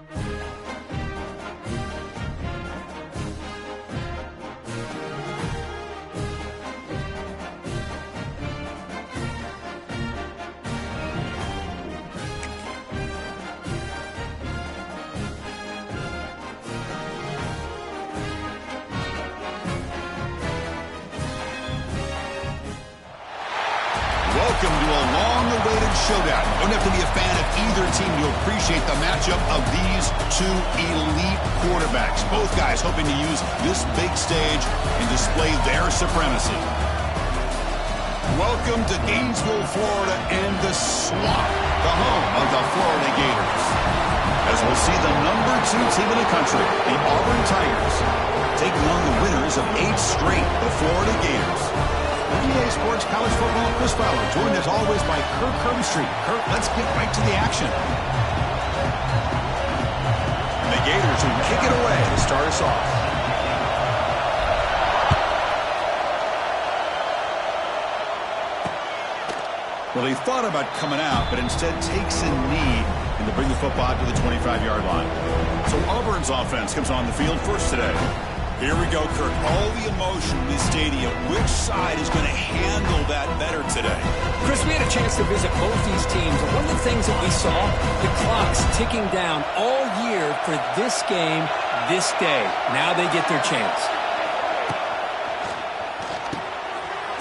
Welcome to a long-awaited showdown. You don't have to be a fan of either team to appreciate the matchup of these two elite quarterbacks. Both guys hoping to use this big stage and display their supremacy. Welcome to Gainesville, Florida, and the Swamp, the home of the Florida Gators. As we'll see the number 2 team in the country, the Auburn Tigers, taking on the winners of 8 straight, the Florida Gators. EA Sports College Football, Chris Fowler, joined as always by Kirk Herbstreit. Kirk, let's get right to the action. The Gators who kick it away to start us off. Well, he thought about coming out, but instead takes a knee and to bring the football out to the 25-yard line. So Auburn's offense comes on the field first today. Here we go, Kirk. All the emotion in this stadium. Which side is going to handle that better today? Chris, we had a chance to visit both these teams. And one of the things that we saw, the clock's ticking down all year for this game, this day. Now they get their chance.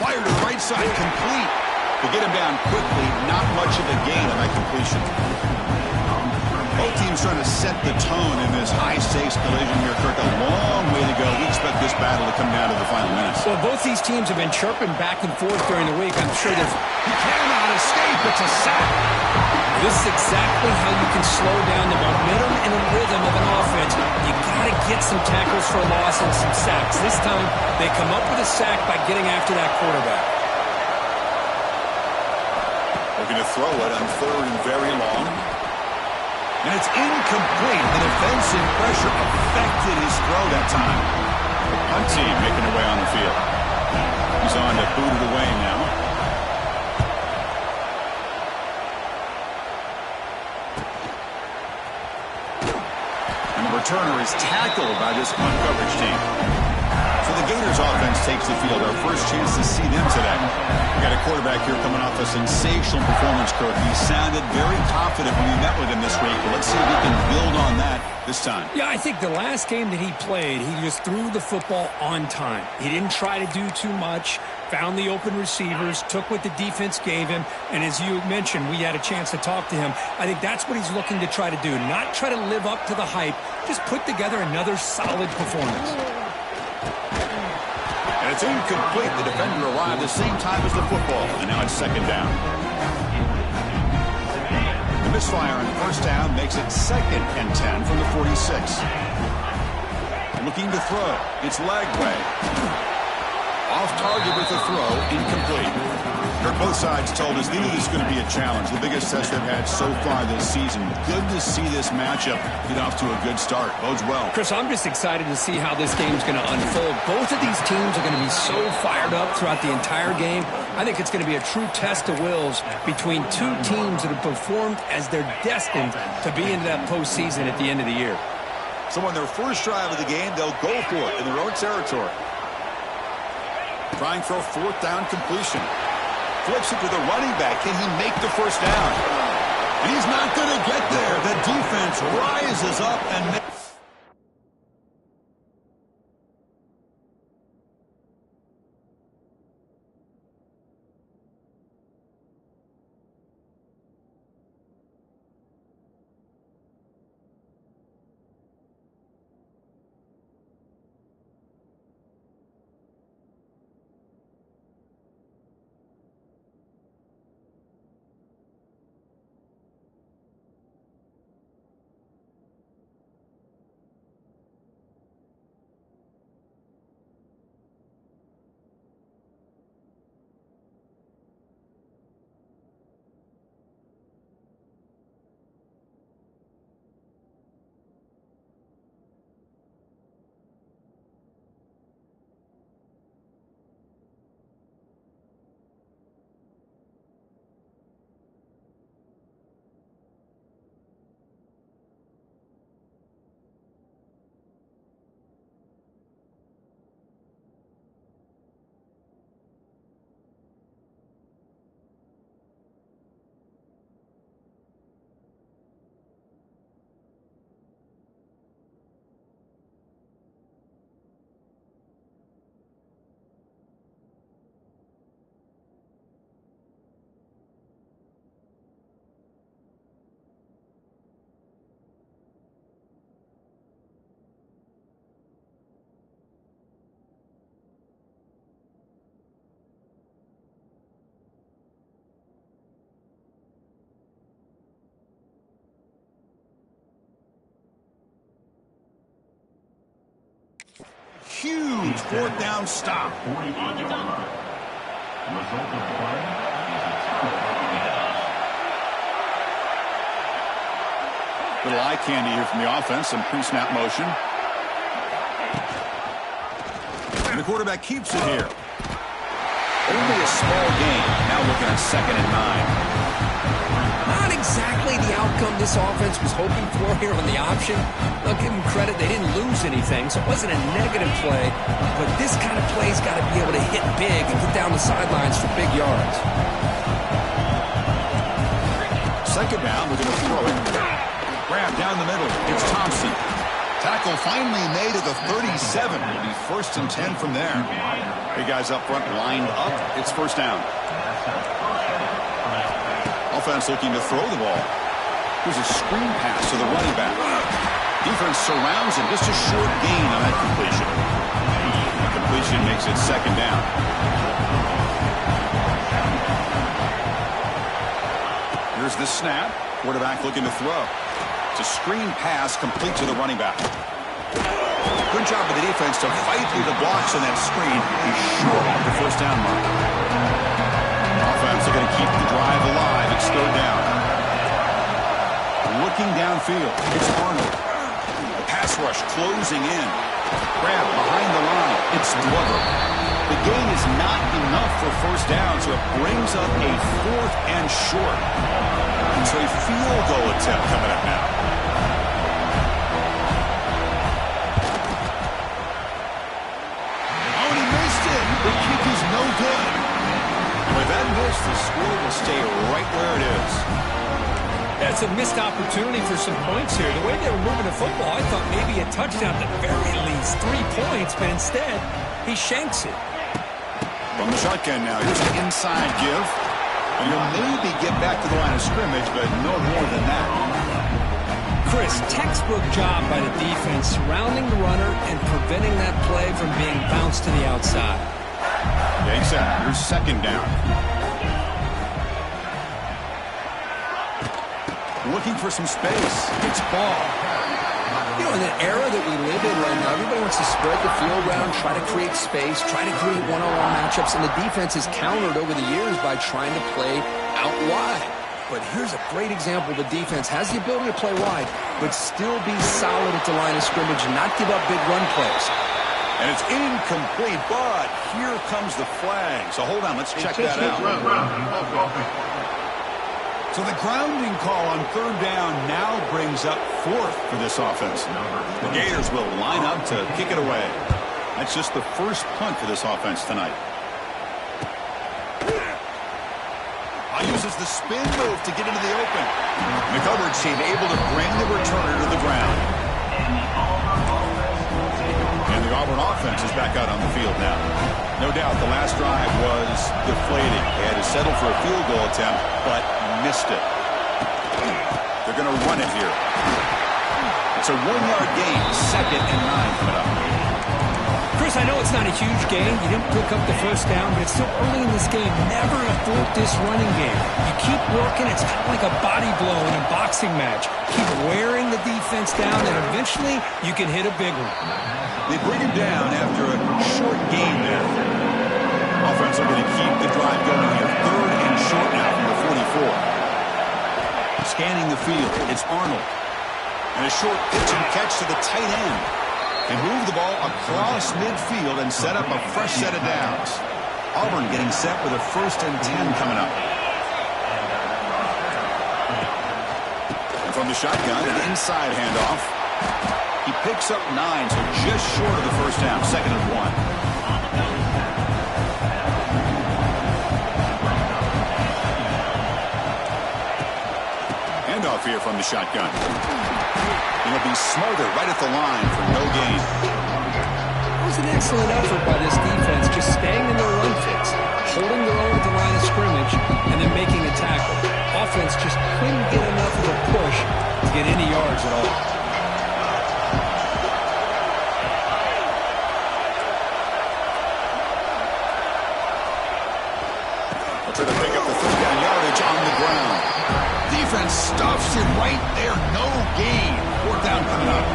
Fire to the right side, complete. To get him down quickly, not much of a gain on that completion. Both teams trying to set the tone in this high-stakes collision here, Kirk. A long way to go. We expect this battle to come down to the final minutes. Well, both these teams have been chirping back and forth during the week. I'm sure there's... He cannot escape. It's a sack. This is exactly how you can slow down the momentum and the rhythm of an offense. You got to get some tackles for a loss and some sacks. This time, they come up with a sack by getting after that quarterback. Looking to throw it on 3rd and very long. And it's incomplete. The defensive pressure affected his throw that time. The punt team making their way on the field. He's on to boot it away now. And the returner is tackled by this punt coverage team. So the Gators offense takes the field. Our first chance to see them today. We got a quarterback here coming off a sensational performance, Kirk. He sounded very confident when we met with him this week. But let's see if he can build on that this time. Yeah, I think the last game that he played, he just threw the football on time. He didn't try to do too much, found the open receivers, took what the defense gave him, and as you mentioned, we had a chance to talk to him. I think that's what he's looking to try to do, not try to live up to the hype, just put together another solid performance. And it's incomplete. The defender arrived the same time as the football, and now it's 2nd down. The misfire on 1st down makes it 2nd and 10 from the 46. Looking to throw. It's Lagway. Off target with the throw, incomplete. Both sides told us they knew this was going to be a challenge, the biggest test they've had so far this season. Good to see this matchup get off to a good start. Bodes well. Chris, I'm just excited to see how this game's going to unfold. Both of these teams are going to be so fired up throughout the entire game. I think it's going to be a true test of wills between two teams that have performed as they're destined to be into that postseason at the end of the year. So on their first drive of the game, they'll go for it in their own territory. Trying for a 4th down completion. Flips it to the running back. Can he make the first down? And he's not going to get there. The defense rises up and makes... huge fourth down stop. Little eye candy here from the offense, some pre-snap motion. And the quarterback keeps it here. Only a small gain. Now looking at 2nd and 9. Not exactly the outcome this offense was hoping for here on the option. I'll give them credit, they didn't lose anything, so it wasn't a negative play. But this kind of play's got to be able to hit big and get down the sidelines for big yards. 2nd down, we're going to throw it. Grab down the middle. It's Thompson. Tackle finally made at the 37. It'll be 1st and 10 from there. Big guys up front lined up. It's 1st down. Offense looking to throw the ball. Here's a screen pass to the running back. Defense surrounds him. Just a short gain on that completion. The completion makes it 2nd down. Here's the snap. Quarterback looking to throw. It's a screen pass complete to the running back. Good job of the defense to fight through the blocks on that screen. He's short of the 1st down mark. Offense are going to keep the drive alive. It's 3rd down. Looking downfield. It's Arnold. The pass rush closing in. Grab behind the line. It's Glover. The gain is not enough for 1st down, so it brings up a 4th and short. And so a field goal attempt coming up now. Oh, and he missed it. The kick is no good. With that miss, the score will stay right where it is. That's a missed opportunity for some points here. The way they were moving the football, I thought maybe a touchdown at the very least, 3 points, but instead, he shanks it. From the shotgun now, here's an inside give. And he'll maybe get back to the line of scrimmage, but no more than that. Chris, textbook job by the defense, surrounding the runner and preventing that play from being bounced to the outside. Takes that. Here's 2nd down. Looking for some space. It's Ball. You know, in the era that we live in right now, everybody wants to spread the field around, try to create space, try to create one-on-one matchups, and the defense has countered over the years by trying to play out wide. But here's a great example. The defense has the ability to play wide, but still be solid at the line of scrimmage and not give up big run plays. And it's incomplete, but here comes the flag. So hold on, let's check that out. So the grounding call on 3rd down now brings up 4th for this offense. The Gators will line up to kick it away. That's just the first punt for this offense tonight. Uses the spin move to get into the open. The coverage team able to bring the returner to the ground. And the Auburn offense is back out on the field now. No doubt the last drive was deflating. They had to settle for a field goal attempt, but missed it. They're going to run it here. It's a 1-yard gain, 2nd and 9 coming up. Chris, I know it's not a huge gain. You didn't pick up the 1st down, but it's still early in this game. Never abort this running game. You keep working. It's kind of like a body blow in a boxing match. Keep wearing the defense down, and eventually you can hit a big one. They bring him down after a short gain there. Offense are going to keep the drive going here. 3rd and short now from the 44. Scanning the field, it's Arnold. And a short pitch and catch to the tight end. They move the ball across midfield and set up a fresh set of downs. Auburn getting set with a 1st and 10 coming up. And from the shotgun, an inside handoff. He picks up 9, so just short of the 1st down, 2nd and 1. Handoff here from the shotgun. It'll be smothered right at the line for no gain. It was an excellent effort by this defense, just staying in their run fits, holding their own at the line of scrimmage, and then making a tackle. Offense just couldn't get enough of a push to get any yards at all. They'll try to pick up the 3rd down yardage on the ground. Defense stuffs him right there. No gain. 4th down coming up.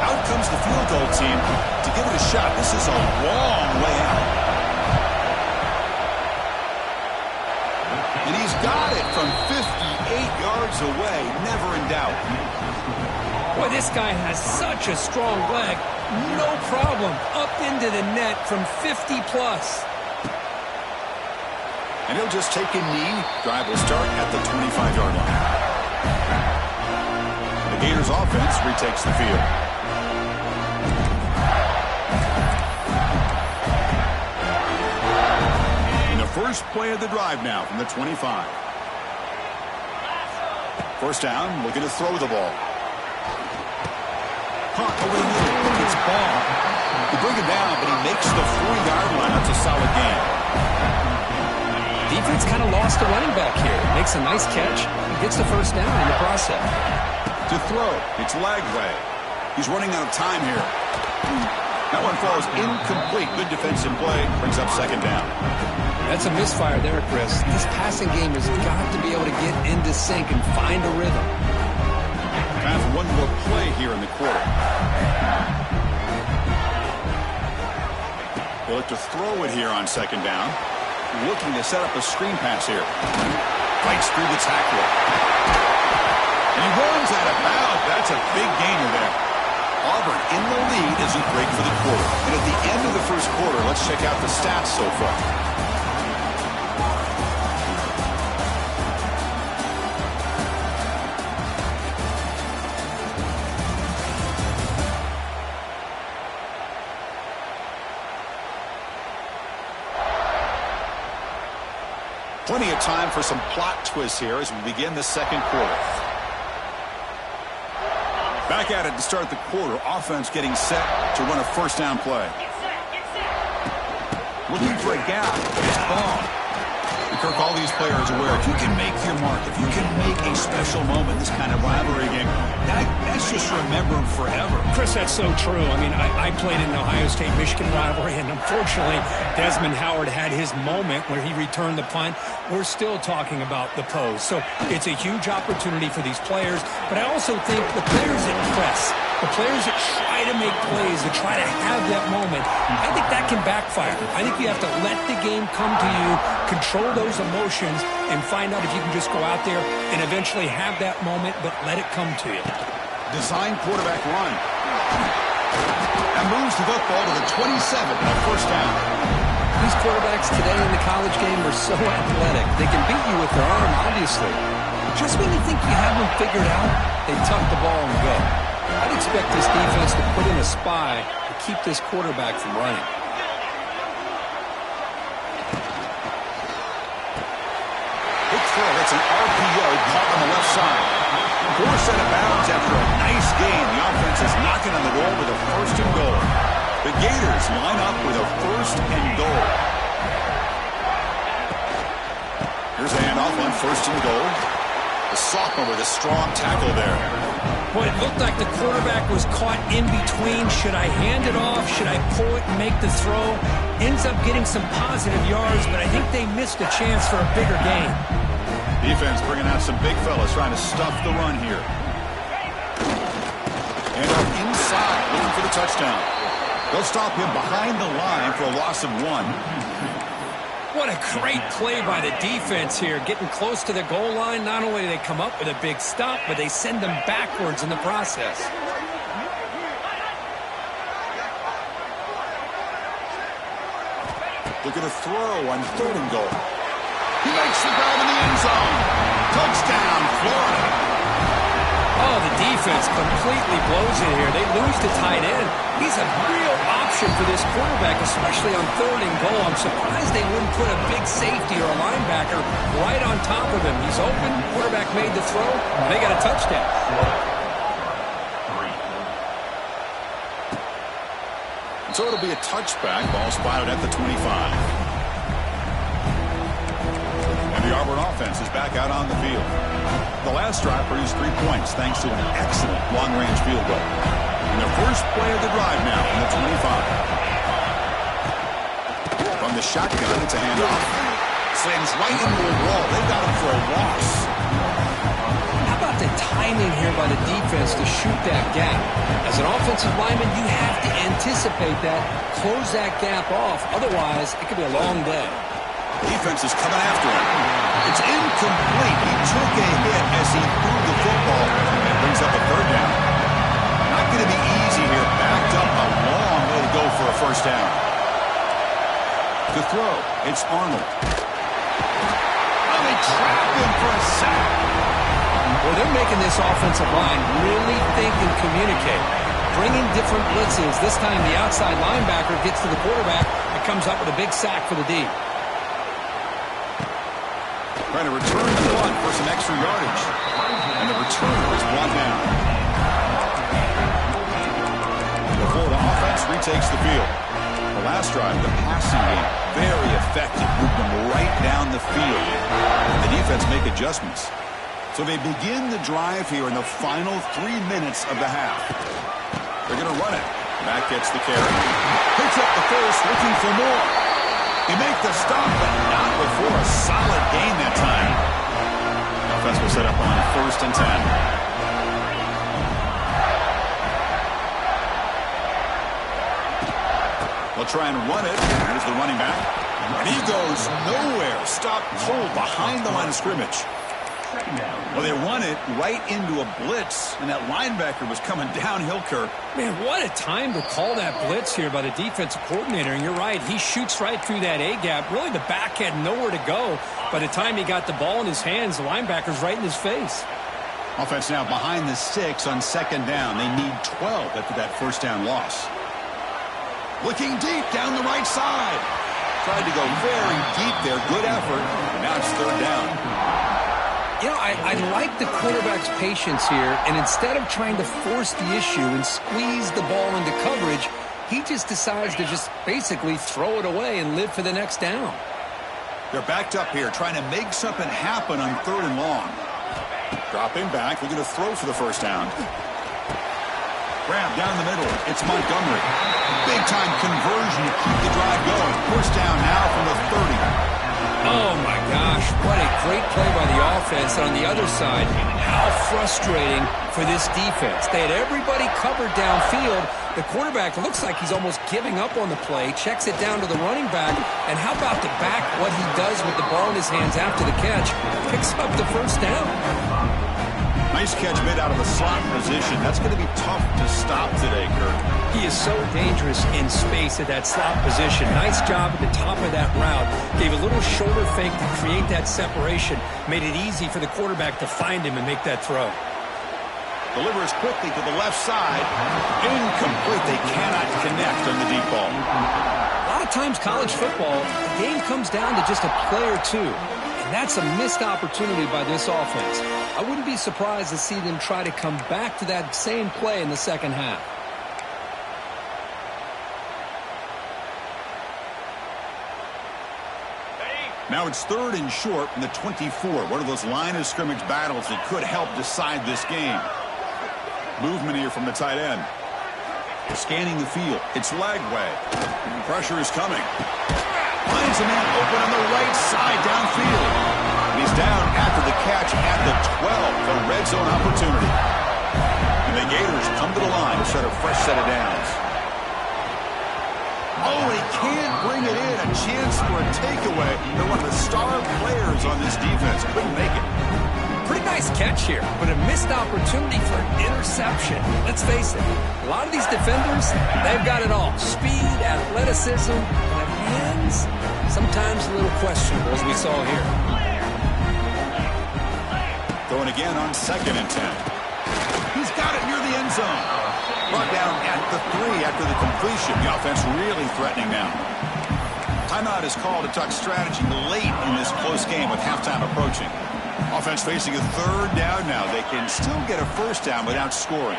Out comes the field goal team to give it a shot. This is a long way out. And he's got it from 58 yards away. Never in doubt. Boy, this guy has such a strong leg. No problem. Up into the net from 50-plus. And he'll just take a knee. Drive will start at the 25-yard line. The Gators offense retakes the field. And the first play of the drive now from the 25. First down, looking to throw the ball. Caught over the middle. It's ball. They bring it down, but he makes the 4-yard line. That's a solid gain. Defense kind of lost a running back here. Makes a nice catch. He gets the first down in the process. To throw, it's Lagway. He's running out of time here. That one falls incomplete. Good defensive play. Brings up second down. That's a misfire there, Chris. This passing game has got to be able to get into sync and find a rhythm. Time for one more play here in the quarter. They'll look to throw it here on second down. Looking to set up a screen pass here. Fights through the tackle. And he runs out of bounds. That's a big gainer there. Auburn in the lead as we break for the quarter. And at the end of the first quarter, let's check out the stats so far. Plenty of time for some plot twists here as we begin the second quarter. Back at it to start the quarter. Offense getting set to run a first down play. Looking for a gap. It's ball. Kirk, all these players are aware if you can make your mark, if you can make a special moment, this kind of rivalry game, that's just remembered forever. Chris, that's so true. I mean, I played in the Ohio State-Michigan rivalry, and unfortunately, Desmond Howard had his moment where he returned the punt. We're still talking about the pose. So it's a huge opportunity for these players, but I also think the players that press, the players that try to make plays, that try to have that moment, I think that can backfire. I think you have to let the game come to you, control those emotions, and find out if you can just go out there and eventually have that moment, but let it come to you. Design quarterback run. That moves the football to the 27 on first down. These quarterbacks today in the college game are so athletic. They can beat you with their arm, obviously. But just when you think you have them figured out, they tuck the ball and go. I'd expect this defense to put in a spy to keep this quarterback from running. Big throw. That's an RPO caught on the left side. Forced out of bounds after a nice gain. The offense is knocking on the door with a first and goal. The Gators line up with a first and goal. Here's a handoff on first and goal. The sophomore with a strong tackle there. Boy, it looked like the quarterback was caught in between. Should I hand it off? Should I pull it and make the throw? Ends up getting some positive yards, but I think they missed a chance for a bigger gain. Defense bringing out some big fellas trying to stuff the run here. And inside, looking for the touchdown. They'll stop him behind the line for a loss of 1. What a great play by the defense here. Getting close to the goal line, not only do they come up with a big stop, but they send them backwards in the process. Look at a throw on third and goal. He makes the grab in the end zone. Touchdown, Florida. Oh, the defense completely blows it here. They lose to tight end. He's a real option for this quarterback, especially on third and goal. I'm surprised they wouldn't put a big safety or a linebacker right on top of him. He's open. Quarterback made the throw. They got a touchdown. So it'll be a touchback. Ball spotted at the 25. And the Auburn offense is back out on the field. The last drive produced 3 points thanks to an excellent long-range field goal. And the first play of the drive now in the 25. From the shotgun, it's a handoff. Slams right into a wall. They got him for a loss. How about the tight timing here by the defense to shoot that gap. As an offensive lineman, you have to anticipate that, close that gap off. Otherwise, it could be a long day. Defense is coming after him. It's incomplete. He took a hit as he threw the football and brings up a third down. Not going to be easy here. Backed up a long way to go for a first down. To throw, it's Arnold. Oh, they trapped him for a sack. Well, they're making this offensive line really think and communicate. Bringing different blitzes. This time the outside linebacker gets to the quarterback and comes up with a big sack for the D. Trying to return the punt for some extra yardage. And the returner is brought down. The Florida offense retakes the field. The last drive, the passing game, very effective. Moved them right down the field. And the defense make adjustments. So they begin the drive here in the final 3 minutes of the half. They're going to run it. Mack gets the carry. Picks up the first, looking for more. They make the stop, but not before a solid gain that time. Offense will set up on 1st and 10. They'll try and run it. Here's the running back. And he goes nowhere. Stopped cold behind the line of scrimmage. Well, they run it right into a blitz, and that linebacker was coming downhill, Kirk. Man, what a time to call that blitz here by the defensive coordinator. And you're right, he shoots right through that A-gap. Really, the back had nowhere to go. By the time he got the ball in his hands, the linebacker's right in his face. Offense now behind the 6 on 2nd down. They need 12 after that first down loss. Looking deep down the right side. Tried to go very deep there. Good effort. Now it's 3rd down. You know, I like the quarterback's patience here, and instead of trying to force the issue and squeeze the ball into coverage, he just decides to just basically throw it away and live for the next down. They're backed up here, trying to make something happen on 3rd and long. Dropping back, looking to throw for the first down. Grab down the middle. It's Montgomery. Big-time conversion to keep the drive going. First down now from the 30. Oh, my gosh. What a great play by the offense. And on the other side, how frustrating for this defense. They had everybody covered downfield. The quarterback looks like he's almost giving up on the play, checks it down to the running back. And how about the back, what he does with the ball in his hands after the catch? Picks up the first down. Nice catch made out of the slot position. That's going to be tough to stop today, Kirk. He is so dangerous in space at that slot position. Nice job at the top of that route. Gave a little shoulder fake to create that separation. Made it easy for the quarterback to find him and make that throw. Delivers quickly to the left side. Incomplete. They cannot connect on the deep ball. A lot of times college football, the game comes down to just a play or two. And that's a missed opportunity by this offense. I wouldn't be surprised to see them try to come back to that same play in the second half. Now it's 3rd and short from the 24. One of those line of scrimmage battles that could help decide this game. Movement here from the tight end. Scanning the field. It's Lagway. Pressure is coming. Finds a man open on the right side downfield. And he's down after the catch at the 12. The red zone opportunity. And the Gators come to the line to start a fresh set of downs. Oh, he can't bring it in. A chance for a takeaway. They're one of the star players on this defense. Couldn't make it. Pretty nice catch here, but a missed opportunity for an interception. Let's face it, a lot of these defenders, they've got it all. Speed, athleticism, but hands, sometimes a little questionable, as we saw here. Throwing again on 2nd and 10. He's got it near the end zone. Brought down at the 3 after the completion. The offense really threatening now. Timeout is called to talk strategy late in this close game with halftime approaching. Offense facing a 3rd down now. They can still get a first down without scoring.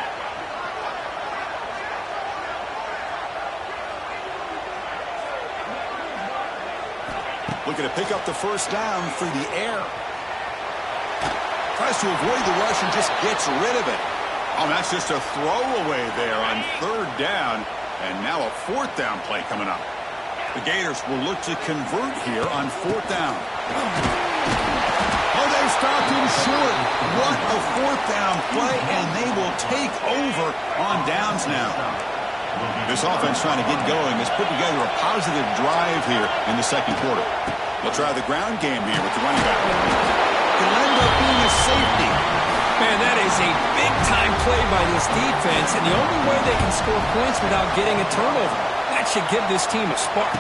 Looking to pick up the first down through the air. Tries to avoid the rush and just gets rid of it. Oh, that's just a throwaway there on 3rd down. And now a 4th down play coming up. The Gators will look to convert here on 4th down. Oh, they stopped him short. it. What a fourth down play, and they will take over on downs now. This offense trying to get going has put together a positive drive here in the second quarter. They'll try the ground game here with the running back. It'll end up being a safety. Man, that is a big-time play by this defense, and the only way they can score points without getting a turnover. That should give this team a spark.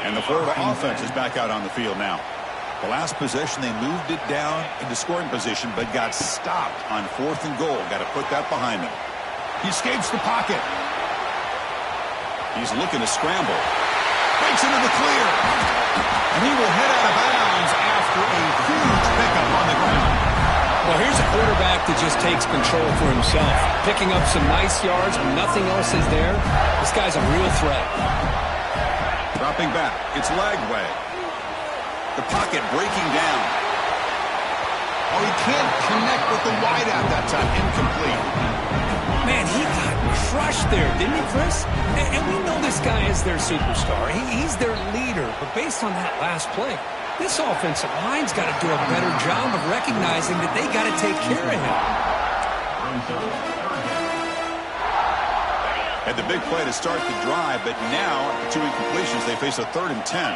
And the Florida offense is back out on the field now. The last possession, they moved it down into scoring position, but got stopped on 4th and goal. Got to put that behind them. He escapes the pocket. He's looking to scramble. Breaks into the clear. And he will head out of bounds after a huge pickup on the ground. Well, here's a quarterback that just takes control for himself. Picking up some nice yards when nothing else is there. This guy's a real threat. Dropping back. It's Lagway. The pocket breaking down. Oh, he can't connect with the wideout that time. Incomplete. Man, he got crushed there, didn't he, Chris? And we know this guy is their superstar. He's their leader. But based on that last play, this offensive line's got to do a better job of recognizing that they got to take care of him. Had the big play to start the drive, but now, after 2 incompletions, they face a 3rd and 10.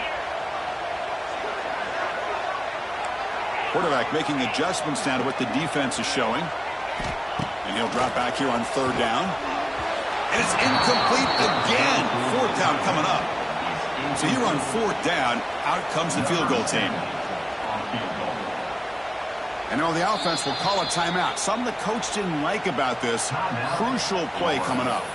Quarterback making adjustments now to what the defense is showing. And he'll drop back here on 3rd down. And it's incomplete again. 4th down coming up. So here on 4th down, out comes the field goal team. And now the offense will call a timeout. Something the coach didn't like about this. Crucial play coming up.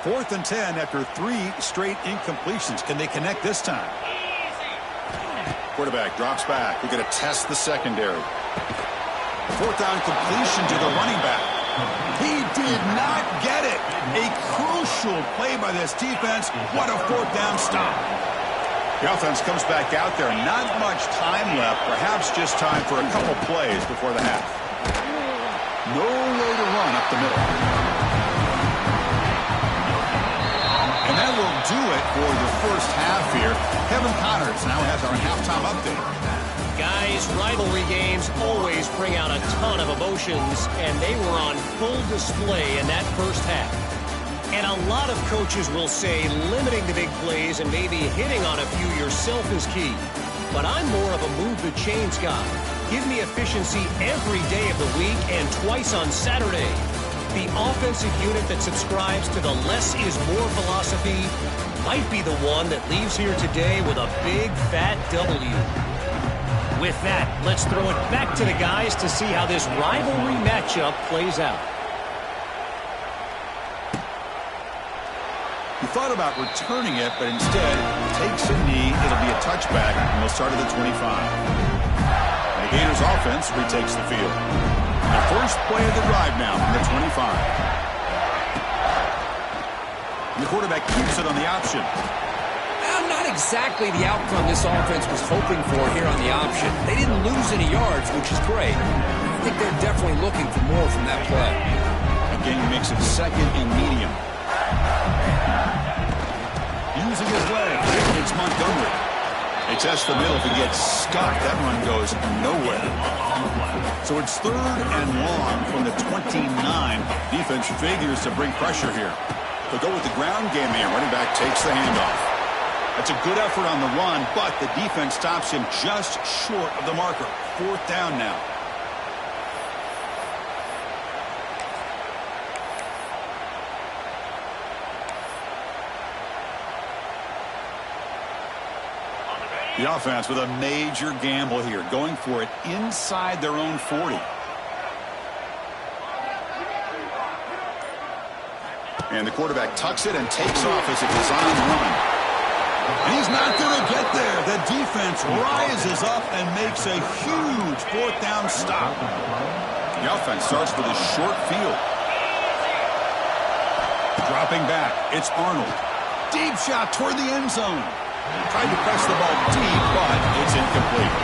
Fourth and 10 after 3 straight incompletions. Can they connect this time? Quarterback drops back. We're going to test the secondary. 4th down completion to the running back. He did not get it. A crucial play by this defense. What a 4th down stop. The offense comes back out there. Not much time left. Perhaps just time for a couple plays before the half. No way to run up the middle. And that will do it for the first half here. Kevin Connors now has our halftime update. Guys, rivalry games always bring out a ton of emotions, and they were on full display in that first half. And a lot of coaches will say limiting the big plays and maybe hitting on a few yourself is key. But I'm more of a move the chains guy. Give me efficiency every day of the week and twice on Saturday. The offensive unit that subscribes to the less is more philosophy might be the one that leaves here today with a big, fat W. With that, let's throw it back to the guys to see how this rivalry matchup plays out. He thought about returning it, but instead takes a knee. It'll be a touchback, and they'll start at the 25. And the Gators offense retakes the field. The first play of the drive now from the 25. And the quarterback keeps it on the option. Well, not exactly the outcome this offense was hoping for here on the option. They didn't lose any yards, which is great. I think they're definitely looking for more from that play. Again, he makes it 2nd and medium. Using his leg, it's Montgomery. They test the middle. If he gets stuck, that run goes nowhere. So it's 3rd and long from the 29. Defense figures to bring pressure here. They'll go with the ground game here. Running back takes the handoff. That's a good effort on the run, but the defense stops him just short of the marker. 4th down now. The offense with a major gamble here, going for it inside their own 40. And the quarterback tucks it and takes off as a design run. And he's not going to get there. The defense rises up and makes a huge 4th down stop. The offense starts with a short field. Dropping back, it's Arnold. Deep shot toward the end zone. Tried to press the ball deep, but it's incomplete.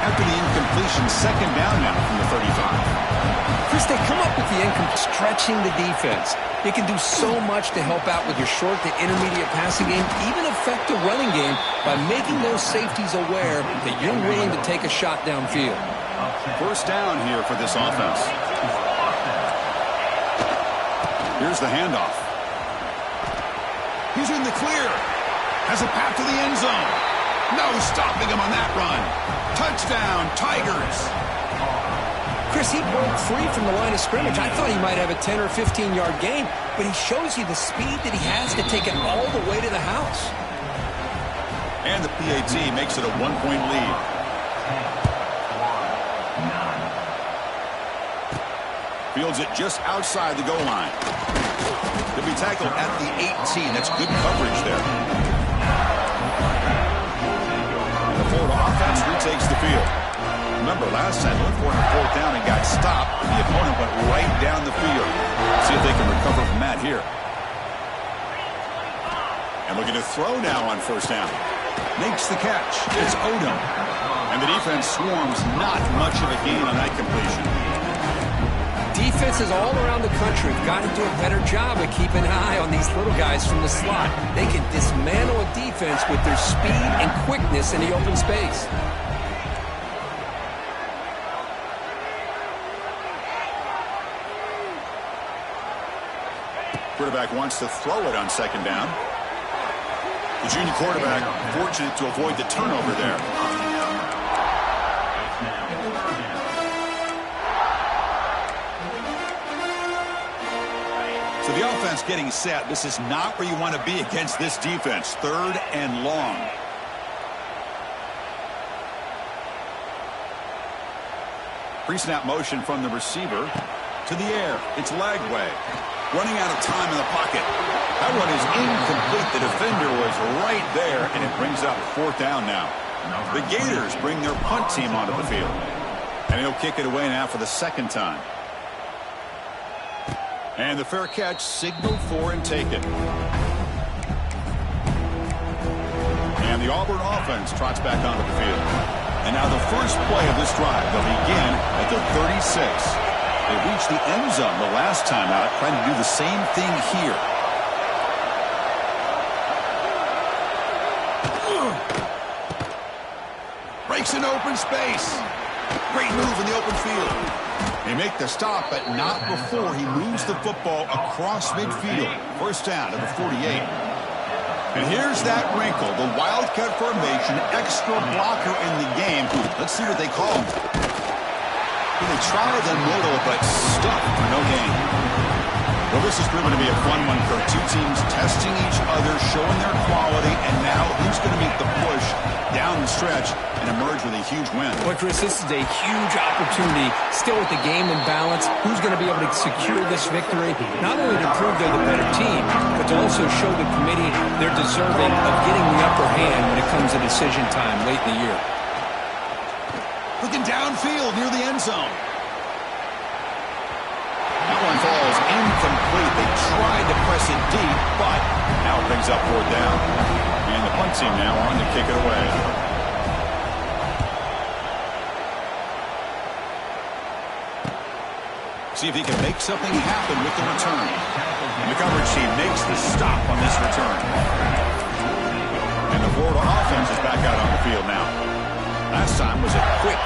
After the completion. Second down now from the 35. Chris, they come up with the incomplete, stretching the defense. You can do so much to help out with your short to intermediate passing game, even affect the running game by making those safeties aware that you're willing to take a shot downfield. First down here for this offense. Here's the handoff. He's in the clear. Has a path to the end zone. No stopping him on that run. Touchdown, Tigers. Chris, he broke free from the line of scrimmage. I thought he might have a 10 or 15-yard gain, but he shows you the speed that he has to take it all the way to the house. And the PAT makes it a 1-point lead. Fields it just outside the goal line. He'll be tackled at the 18. That's good coverage there. And the Florida offense retakes the field. Remember, last time they went for it on fourth down and got stopped, and the opponent went right down the field. See if they can recover from that here. And looking to throw now on first down. Makes the catch. It's Odom. And the defense swarms, not much of a gain on that completion. Defenses all around the country have got to do a better job of keeping an eye on these little guys from the slot. They can dismantle a defense with their speed and quickness in the open space. Quarterback wants to throw it on second down. The junior quarterback fortunate to avoid the turnover there. So the offense getting set. This is not where you want to be against this defense. Third and long. Pre-snap motion from the receiver to the air. It's Lagway. Running out of time in the pocket. That one is incomplete. The defender was right there, and it brings up fourth down now. The Gators bring their punt team onto the field. And he'll kick it away now for the second time. And the fair catch signaled for and taken. And the Auburn offense trots back onto the field. And now the first play of this drive. They'll begin at the 36. They reached the end zone the last time out, trying to do the same thing here. Breaks an open space. Great move in the open field. They make the stop, but not before he moves the football across midfield. First down to the 48. And here's that wrinkle, the wildcat formation, extra blocker in the game. Let's see what they call him. They tried the middle, but stuck for no gain. Well, this has proven to be a fun one for two teams testing each other, showing their quality, and now who's going to meet the push down the stretch and emerge with a huge win. Well, Chris, this is a huge opportunity. Still with the game in balance, who's going to be able to secure this victory? Not only to prove they're the better team, but to also show the committee they're deserving of getting the upper hand when it comes to decision time late in the year. Looking downfield near the end zone. That one falls incomplete. They tried to press it deep, but now it brings up fourth down. And the punt team now on to kick it away. See if he can make something happen with the return. And the coverage team makes the stop on this return. And the Florida offense is back out on the field now. Last time was a quick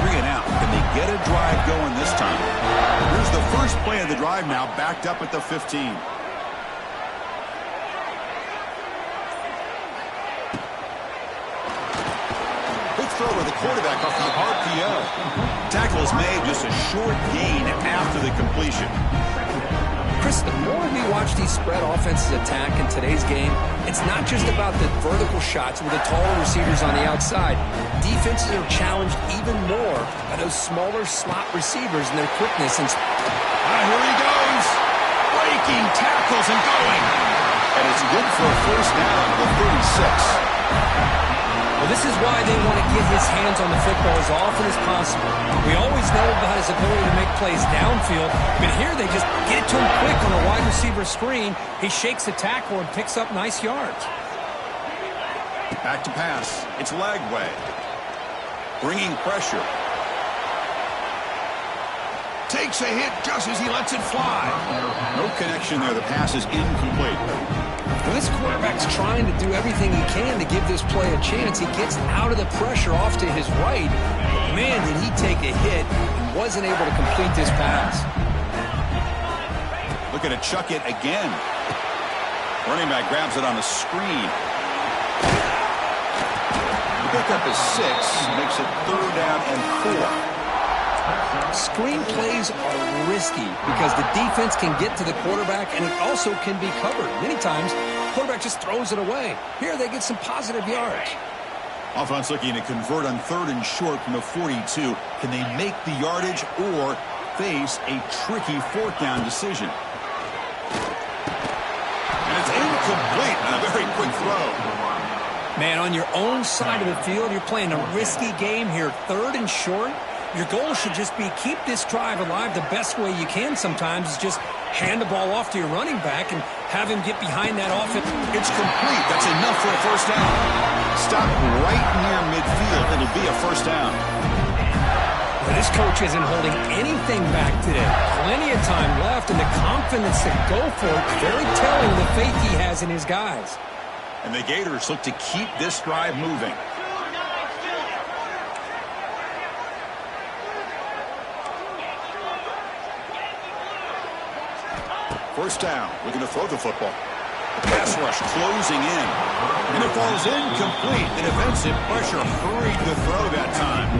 3-and-out. Can they get a drive going this time? Here's the first play of the drive now, backed up at the 15. Quick throw with the quarterback off the RPO. Tackle is made, just a short gain after the completion. Chris, the more we watch these spread offenses attack in today's game, it's not just about the vertical shots with the taller receivers on the outside. Defenses are challenged even more by those smaller slot receivers and their quickness. And here he goes. Breaking tackles and going. And it's good for a first down to the 36. Well, this is why they want to get his hands on the football as often as possible. We always know about his ability to make plays downfield, but here they just get it to him quick on a wide receiver screen. He shakes the tackle and picks up nice yards. Back to pass. It's Lagway. Bringing pressure. Takes a hit just as he lets it fly. No connection there. The pass is incomplete. Well, this quarterback's trying to do everything he can to give this play a chance. He gets out of the pressure off to his right. But man, did he take a hit and wasn't able to complete this pass. Looking to chuck it again. Running back grabs it on the screen. The pickup is 6. Makes it 3rd down and 4. Screen plays are risky because the defense can get to the quarterback and it also can be covered. Many times, the quarterback just throws it away. Here they get some positive yards. Offense looking to convert on 3rd and short from the 42. Can they make the yardage or face a tricky 4th down decision? And it's incomplete on a very quick throw. Man, on your own side of the field, you're playing a risky game here. 3rd and short. Your goal should just be keep this drive alive the best way you can sometimes is just hand the ball off to your running back and have him get behind that offense. It's complete. That's enough for a 1st down. Stop right near midfield. It'll be a 1st down. Well, this coach isn't holding anything back today. Plenty of time left and the confidence to go for it. Very telling the faith he has in his guys. And the Gators look to keep this drive moving. First down, looking to throw the football. The pass rush closing in. And it falls incomplete. The defensive pressure hurried the throw that time.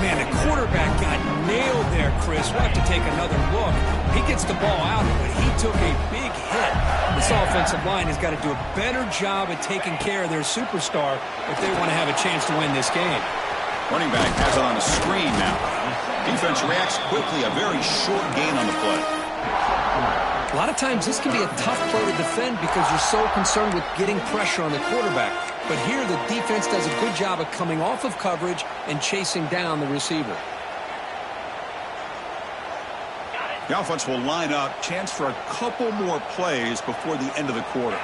Man, the quarterback got nailed there, Chris. We'll have to take another look. He gets the ball out, but he took a big hit. This offensive line has got to do a better job at taking care of their superstar if they want to have a chance to win this game. Running back has it on the screen now. Defense reacts quickly. A very short gain on the play. A lot of times this can be a tough play to defend because you're so concerned with getting pressure on the quarterback. But here the defense does a good job of coming off of coverage and chasing down the receiver. The offense will line up. Chance for a couple more plays before the end of the quarter.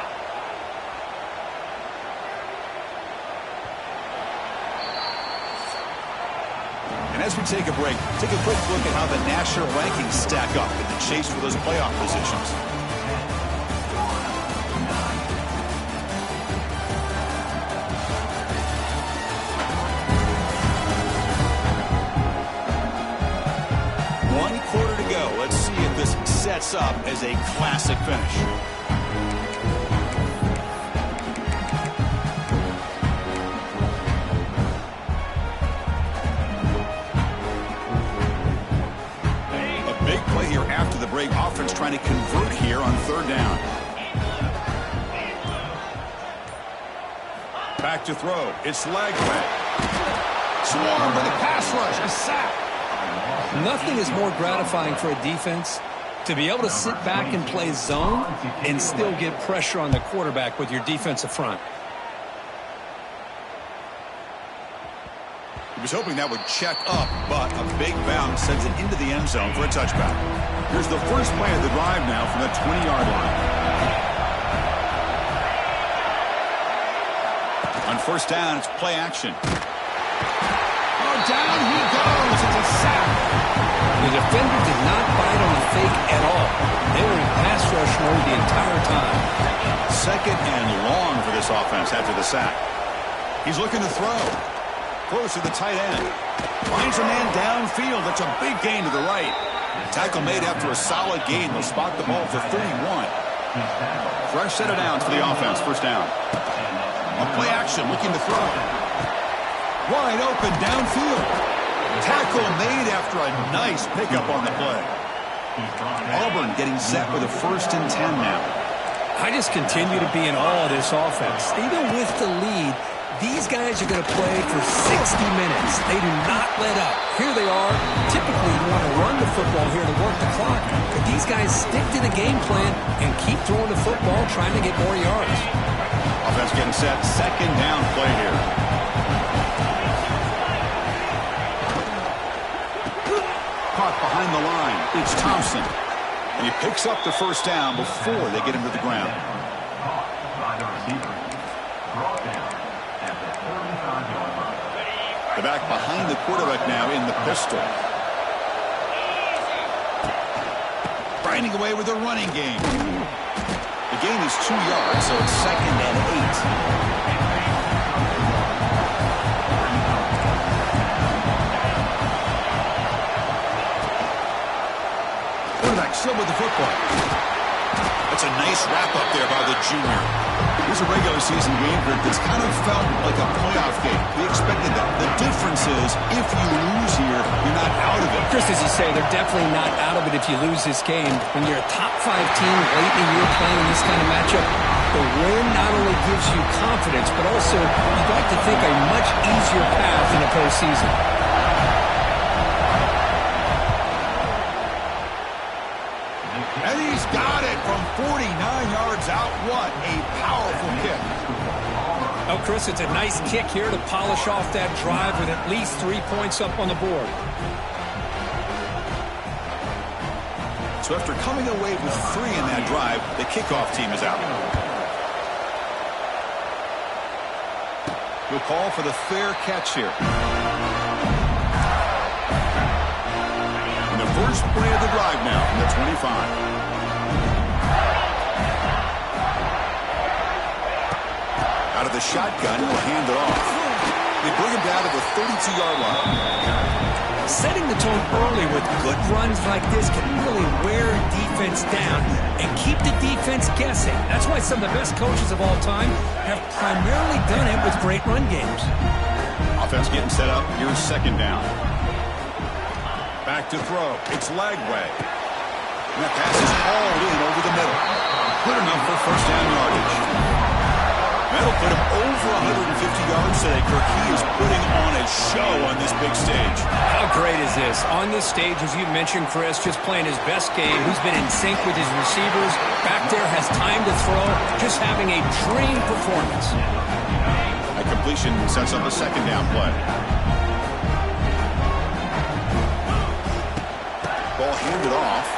And as we take a break, take a quick look at how the national rankings stack up in the chase for those playoff positions. One quarter to go. Let's see if this sets up as a classic finish. Offense trying to convert here on 3rd down. Back to throw. It's Lagway. Swarmed by the pass rush. A sack. Nothing is more gratifying for a defense to be able to sit back and play zone and still get pressure on the quarterback with your defensive front. He was hoping that would check up, but a big bounce sends it into the end zone for a touchback. Here's the first play of the drive now from the 20-yard line. On 1st down, it's play action. Oh, down he goes. It's a sack. The defender did not bite on the fake at all. They were in pass rush mode the entire time. 2nd and long for this offense after the sack. He's looking to throw. Close to the tight end. Finds a man downfield. That's a big gain to the right. Tackle made after a solid gain. They'll spot the ball for 31. Fresh set of downs for the offense. 1st down. A play action looking to throw. Wide open downfield. Tackle made after a nice pickup on the play. Auburn getting set with a 1st and 10 now. I just continue to be in awe of this offense. Even with the lead, these guys are going to play for 60 minutes. They do not let up. Here they are. Typically, you want to run the football here to work the clock. But these guys stick to the game plan and keep throwing the football, trying to get more yards. Offense getting set. 2nd down play here. Caught behind the line. It's Thompson. And he picks up the 1st down before they get him to the ground. The back behind the quarterback now in the pistol. grinding away with a running game. The gain is 2 yards, so it's 2nd and 8. Quarterback still with the football. That's a nice wrap-up there by the junior. Here's a regular season game that's kind of felt like a playoff game. We expected that. The difference is, if you lose here, you're not out of it. Just as you say, they're definitely not out of it if you lose this game. When you're a top-5 team late in the year playing this kind of matchup, the win not only gives you confidence, but also you'd like to think a much easier path in the postseason. And he's got it from 49 yards out. What a powerful kick. Oh, Chris, it's a nice kick here to polish off that drive with at least 3 points up on the board. So after coming away with 3 in that drive, the kickoff team is out. We'll call for the fair catch here. And the first play of the drive now from the 25. Out of the shotgun, he'll hand it off. They bring him down to the 32-yard line. Setting the tone early with good runs like this can really wear a defense down and keep the defense guessing. That's why some of the best coaches of all time have primarily done it with great run games. Offense getting set up. Here's 2nd down. Back to throw. It's Lagway. And that pass is hauled in over the middle. Good enough for first down yardage. That'll put him over 150 yards today, Kirk. He is putting on a show on this big stage. How great is this? On this stage, as you mentioned, Chris, just playing his best game. He's been in sync with his receivers. Back there, has time to throw. Just having a dream performance. That completion sets up a 2nd down play. Ball handed off.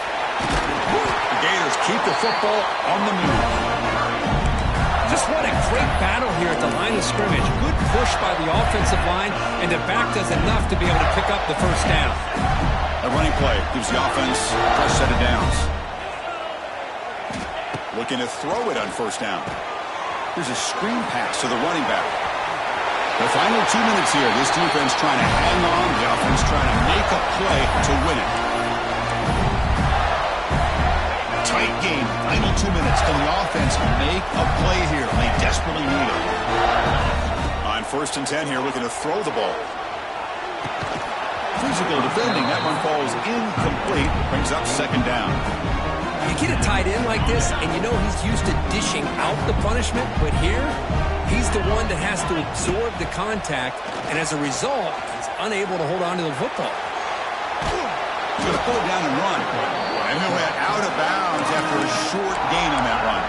The Gators keep the football on the move. Just what a great battle here at the line of scrimmage. Good push by the offensive line, and the back does enough to be able to pick up the first down. A running play gives the offense a fresh set of downs. Looking to throw it on first down. Here's a screen pass to the running back. The final 2 minutes here. This defense trying to hang on. The offense trying to make a play to win it. Tight game. Final 2 minutes. Can the offense make a play here? They desperately need it. On 1st and 10 here, looking to throw the ball. Physical defending. That one falls incomplete. Brings up 2nd down. You get a tight end like this, and you know he's used to dishing out the punishment, but here, he's the one that has to absorb the contact, and as a result, he's unable to hold on to the football. He's going to pull it down and run. And he went out of bounds after a short gain on that run.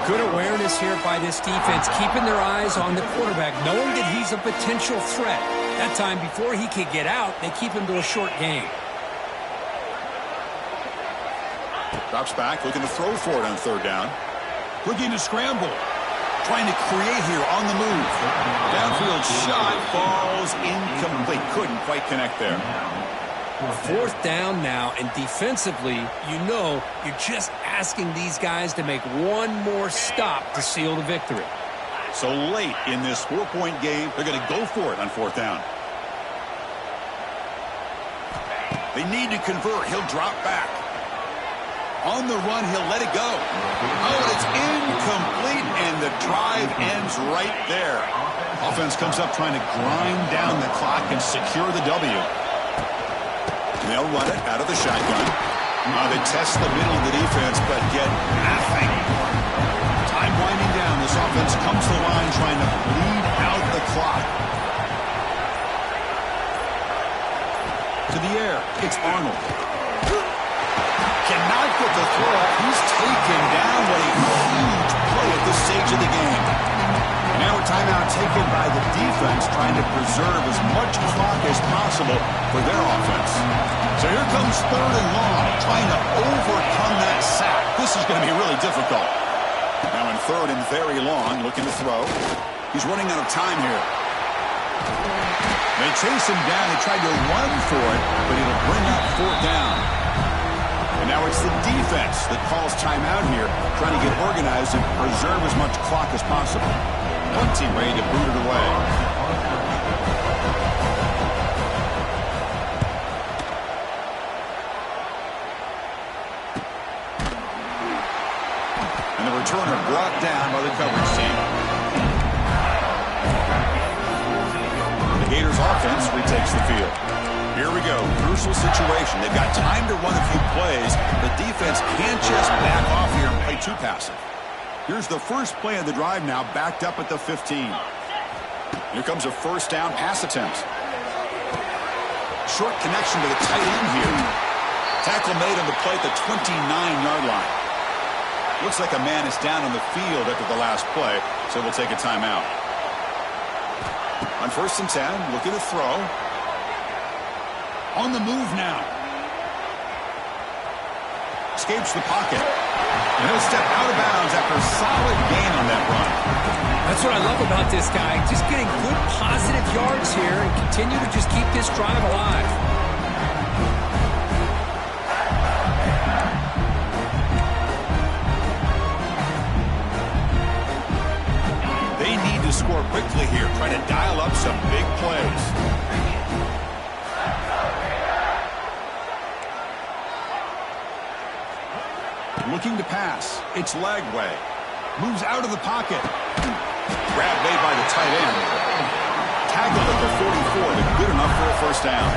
Good awareness here by this defense, keeping their eyes on the quarterback, knowing that he's a potential threat. That time, before he could get out, they keep him to a short gain. Drops back, looking to throw for it on 3rd down. Looking to scramble. Trying to create here on the move. Downfield shot falls incomplete. Couldn't quite connect there. 4th down now, and defensively, you know you're just asking these guys to make one more stop to seal the victory. So late in this 4-point game, they're going to go for it on 4th down. They need to convert. He'll drop back. On the run, he'll let it go. Oh, it's incomplete, and the drive ends right there. Offense comes up trying to grind down the clock and secure the W. They'll run it out of the shotgun. They test the middle of the defense, but get nothing. Time winding down. This offense comes to the line trying to bleed out the clock. To the air. It's Arnold. Cannot get the throw up. He's taken down. What a huge play at this stage of the game. Now a timeout taken by the defense, trying to preserve as much clock as possible for their offense. So here comes 3rd and long, trying to overcome that sack. This is going to be really difficult. Now in 3rd and very long, looking to throw. He's running out of time here. They chase him down. He tried to run for it, but it'll bring up 4th down. And Now it's the defense that calls timeout here, trying to get organized and preserve as much clock as possible. Plenty ready to boot it away. And the returner brought down by the coverage team. The Gators offense retakes the field. Here we go. Crucial situation. They've got time to run a few plays. The defense can't just back off here and play too passive. Here's the first play of the drive now, backed up at the 15. Here comes a first down pass attempt. Short connection to the tight end here. Tackle made on the play at the 29-yard line. Looks like a man is down on the field after the last play, so we'll take a timeout. On 1st and 10, looking to throw. On the move now. Escapes the pocket. And he'll step out of bounds after a solid gain on that run. That's what I love about this guy. Just getting good positive yards here and continue to just keep this drive alive. They need to score quickly here. Try to dial up some big plays. Looking to pass. It's Lagway. Moves out of the pocket. Grab made by the tight end. Tackled at the 44, but good enough for a first down.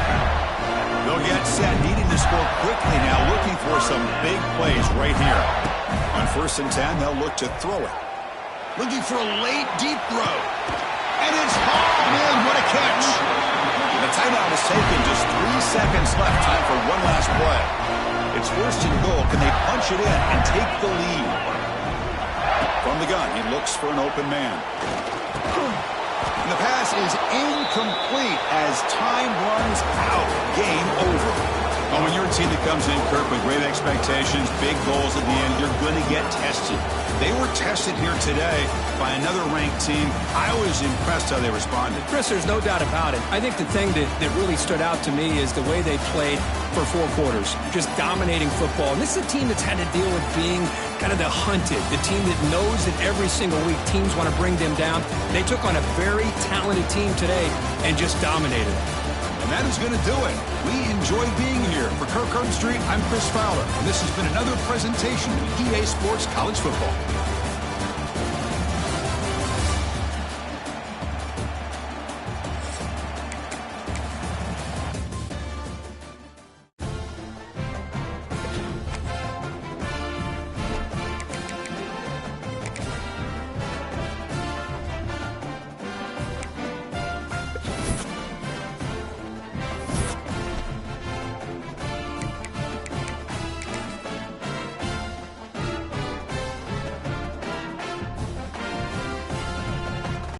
They'll get set, needing to score quickly now, looking for some big plays right here. On 1st and 10, they'll look to throw it. Looking for a late, deep throw. And it's hauled in. What a catch. The timeout is taken. Just 3 seconds left. Time for one last play. It's 1st and goal. Can they punch it in and take the lead? From the gun, he looks for an open man. And the pass is incomplete as time runs out. Game over. Well, when you're a team that comes in, Kirk, with great expectations, big goals at the end, you're going to get tested. They were tested here today by another ranked team. I was impressed how they responded. Chris, there's no doubt about it. I think the thing that really stood out to me is the way they played for 4 quarters, just dominating football. And this is a team that's had to deal with being kind of the hunted, the team that knows that every single week teams want to bring them down. They took on a very talented team today and just dominated. And that is going to do it. We enjoy being here. For Kirk Herbstreit, I'm Chris Fowler. And this has been another presentation of EA Sports College Football.